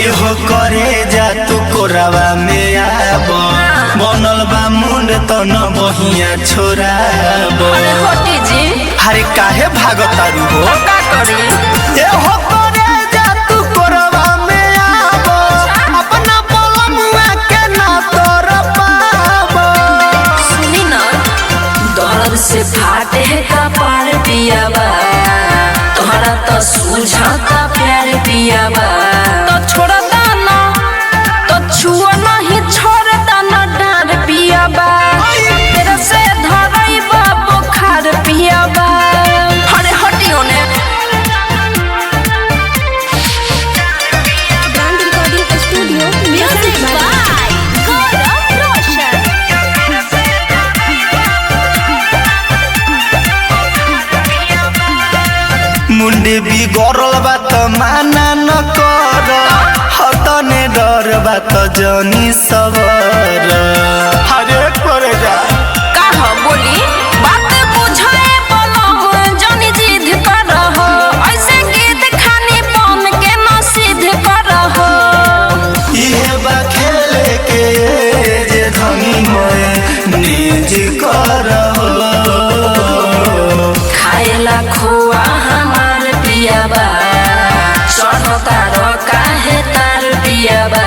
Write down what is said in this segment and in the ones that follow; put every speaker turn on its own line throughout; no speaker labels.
एहो करे जा तू कोरावा में आब बनल बा मुंड तो न बहिया छोराब।
अरे हटी जी,
अरे काहे भागतारू हो?
का करी?
एहो करे जा तू कोरावा में आब अपना बलमुआ के ना तोर पाब।
सुनी ना, दर्द से फाटे का पार पियाबा, तोहरा तो सुझाता प्यार पियाबा। तो छोड़ता ना, तो छुआ नहीं छोड़ता ना डार पियाबा। तेरा से धरई बा बुखार पियाबा। अरे हटियो ने।
Brand recording studio
music by Gaurav Roshan.
मुंडे भी गौरल बा तो माना न कर हतने डर बा तो जनी सबर। अरे करे जा
कहा बोली बात बुझाए बोलो जानी जिद कर रहो ऐसे गीत खानी पन के नसीद कर रहो।
इहे बा खेले के जे धनी मोए निज कर
खाएला खोआ हमार पियाबा, चढ़ता रो काहे तार पियाबा।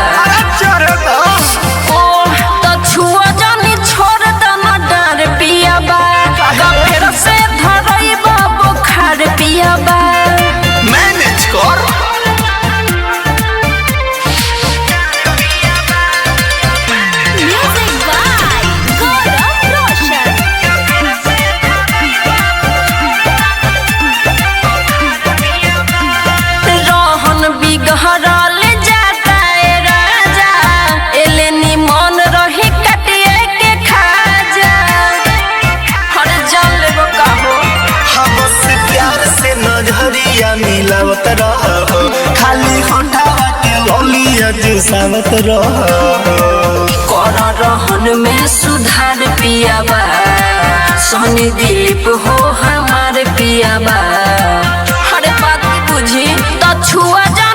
ओ तो छुआ जानी छोड़ दना डार पियाबा, गफेर से धरई बा बुखार पियाबा।
मैनेज कर।
म्यूजिक बाय गौरव रोशन। रोहन बिगहरल जाता है राजा, एले निमन रही कटिए के खा जा। हर जान लेबो काहो,
हम से प्यार से नजरिया मिलावत रहो खाली होठावा के लौलिया जुसावत रहो।
कर रहन में सुधार पियाबा, सोनी दिलीप हो हमार पियाबा। हर बात बुझी तो छुआ जा